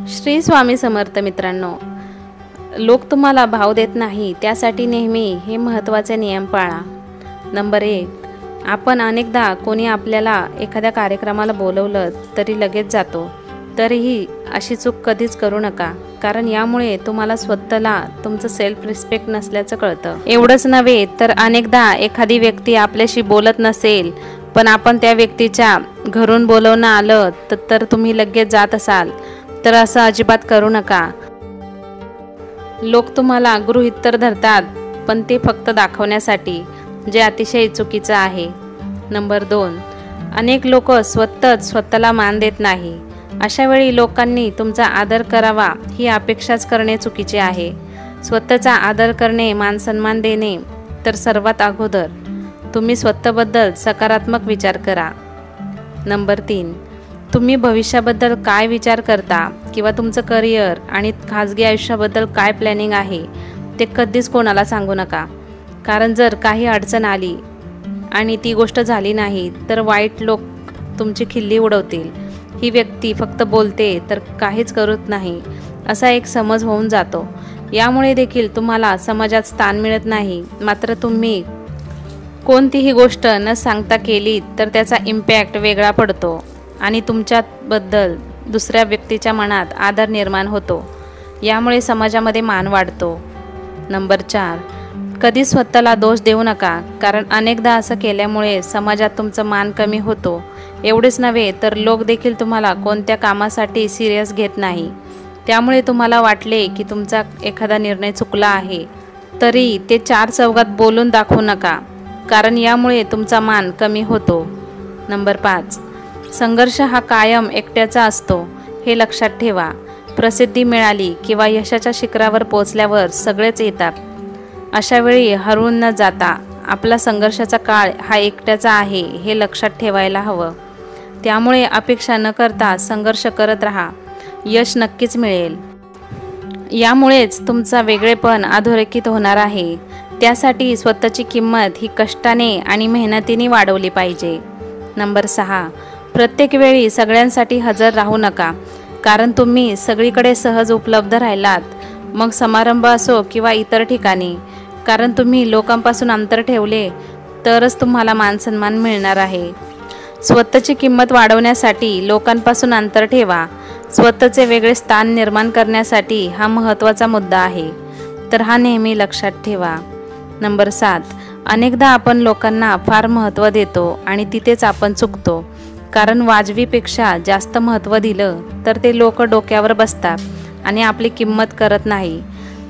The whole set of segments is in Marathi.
श्री स्वामी समर्थ मित्रांनो, लोक तुम्हाला भाव देत नाही त्यासाठी नेहमी हे महत्त्वाचे नियम पाळा। नंबर 1, आपण अनेकदा कोणी आपल्याला एखाद्या कार्यक्रमाला बोलवलं तरी लगेच जातो, तरीही अशी चूक कधीच करू नका, कारण यामुळे तुम्हाला स्वतःला तुमचं सेल्फ रिस्पेक्ट नसल्याचं कळतं। एवढंच नव्हे तर अनेकदा एखादी व्यक्ती आपल्याशी बोलत नसेल पण आपण त्या व्यक्तीच्या घरून बोलवणं आलं तर तुम्ही लगेच जात असाल तर असं अजिबात करू नका। लोक तुम्हाला गृहीत तर धरतात पण ते फक्त दाखवण्यासाठी, जे अतिशय चुकीचं आहे। नंबर 2, अनेक लोक स्वतःला मान देत नाही। अशा वेळी लोकांनी तुमचा आदर करावा ही अपेक्षाच करणे चुकीचे आहे। स्वतःचा आदर करणे, मान सन्मान देणे तर सर्वात अगोदर तुम्ही स्वतःबद्दल सकारात्मक विचार करा। नंबर 3, तुम्ही भविष्याबद्दल काय विचार करता किंवा तुमचं करिअर आणि खाजगी आयुष्याबद्दल काय प्लॅनिंग आहे ते कधीच कोणाला सांगू नका, कारण जर काही अडचण आली आणि ती गोष्ट झाली नाही तर वाईट लोक तुमची खिल्ली उडवतील। ही व्यक्ती फक्त बोलते तर काहीच करत नाही असा एक समज होऊन जातो। यामुळे देखील तुम्हाला समाजात स्थान मिळत नाही। मात्र तुम्ही कोणतीही गोष्ट न सांगता केली तर त्याचा इम्पॅक्ट वेगळा पडतो आणि तुमच्याबद्दल दुसऱ्या व्यक्तीच्या मनात आदर निर्माण होतो। यामुळे समाजामध्ये मान वाढतो। नंबर 4, कधी स्वतःला दोष देऊ नका, कारण अनेकदा असं केल्यामुळे समाजात तुमचं मान कमी होतो। एवढेच नव्हे तर लोक देखील तुम्हाला कोणत्या कामासाठी सिरियस घेत नाही। त्यामुळे तुम्हाला वाटले की तुमचा एखादा निर्णय चुकला आहे तरी ते 4 चौघात बोलून दाखवू नका, कारण यामुळे तुमचा मान कमी होतो। नंबर 5, संघर्ष हा कायम एकट्याचा असतो हे लक्षात ठेवा। प्रसिद्धी मिळाली किंवा यशाच्या शिखरावर पोहोचल्यावर सगळेच येतात। अशा वेळी हरवून न जाता आपला संघर्षाचा काळ हा एकट्याचा आहे हे लक्षात ठेवायला हवं। त्यामुळे अपेक्षा न करता संघर्ष करत राहा, यश नक्कीच मिळेल। यामुळेच तुमचा वेगळेपण अधोरेखित होणार आहे। त्यासाठी स्वतःची किंमत ही कष्टाने आणि मेहनतीने वाढवली पाहिजे। नंबर 6, प्रत्येक वेळी सगळ्यांसाठी हजर राहू नका, कारण तुम्ही सगळीकडे सहज उपलब्ध राहिलात, मग समारंभ असो किंवा इतर ठिकाणी, कारण तुम्ही लोकांपासून अंतर ठेवले तरच तुम्हाला मानसन्मान मिळणार आहे। स्वतःची किंमत वाढवण्यासाठी लोकांपासून अंतर ठेवा। स्वतःचे वेगळे स्थान निर्माण करण्यासाठी हा महत्त्वाचा मुद्दा आहे, तर हा नेहमी लक्षात ठेवा। नंबर 7, अनेकदा आपण लोकांना फार महत्त्व देतो आणि तिथेच आपण चुकतो, कारण वाजवीपेक्षा जास्त महत्त्व दिलं तर ते लोक डोक्यावर बसतात आणि आपली किंमत करत नाही।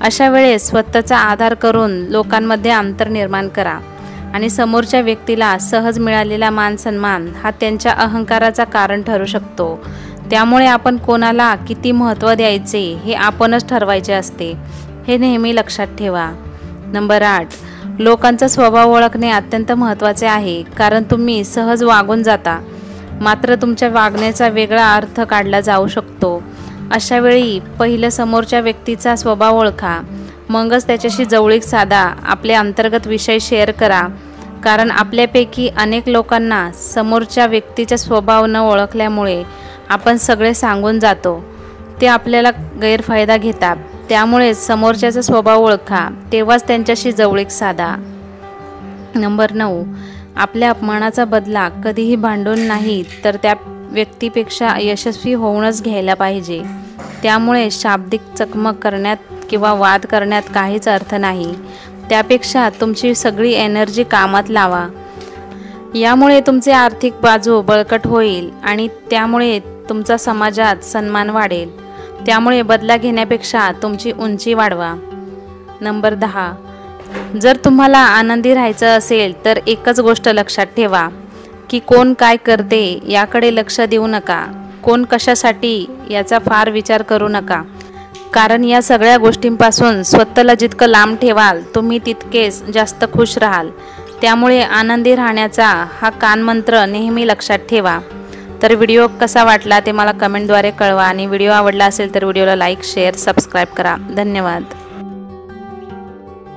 अशा वेळेस स्वतःचा आधार करून लोकांमध्ये अंतर निर्माण करा आणि समोरच्या व्यक्तीला सहज मिळालेला मान सन्मान हा त्यांच्या अहंकाराचा कारण ठरू शकतो। त्यामुळे आपण कोणाला किती महत्त्व द्यायचे हे आपणच ठरवायचे असते, हे नेहमी लक्षात ठेवा। नंबर 8, लोकांचा स्वभाव ओळखणे अत्यंत महत्त्वाचे आहे, कारण तुम्ही सहज वागून जाता मात्र तुमच्या वागण्याचा वेगळा अर्थ काढला जाऊ शकतो। अशा वेळी पहिलं समोरच्या व्यक्तीचा स्वभाव ओळखा, मगच त्याच्याशी जवळीक साधा, आपले अंतर्गत विषय शेअर करा, कारण आपल्यापैकी अनेक लोकांना समोरच्या व्यक्तीचा स्वभाव न ओळखल्यामुळे आपण सगळे सांगून जातो, ते आपल्याला गैरफायदा घेतात। त्यामुळे समोरच्याचा स्वभाव ओळखा, तेव्हाच त्यांच्याशी जवळीक साधा। नंबर 9, आपल्या अपमानाचा बदला कधीही भांडून नाही तर त्या व्यक्तीपेक्षा यशस्वी होऊनच घ्यायला पाहिजे। त्यामुळे शाब्दिक चकमक करण्यात किंवा वाद करण्यात काहीच अर्थ नाही, त्यापेक्षा तुमची सगळी एनर्जी कामात लावा। यामुळे तुमचे आर्थिक बाजू बळकट होईल आणि त्यामुळे तुमचा समाजात सन्मान वाढेल। त्यामुळे बदला घेण्यापेक्षा तुमची उंची वाढवा। नंबर 10, जर तुम्हाला आनंदी राहायचं असेल तर एकच गोष्ट लक्षात ठेवा की कोण काय करते याकडे लक्ष देऊ नका, कोण कशासाठी याचा फार विचार करू नका, कारण या सगळ्या गोष्टींपासून स्वतःला जितकं लांब ठेवाल तुम्ही तितकेच जास्त खुश राहाल। त्यामुळे आनंदी राहण्याचा हा कानमंत्र नेहमी लक्षात ठेवा। तर व्हिडिओ कसा वाटला ते मला कमेंटद्वारे कळवा आणि व्हिडिओ आवडला असेल तर व्हिडिओला लाईक, शेअर, सबस्क्राईब करा। धन्यवाद।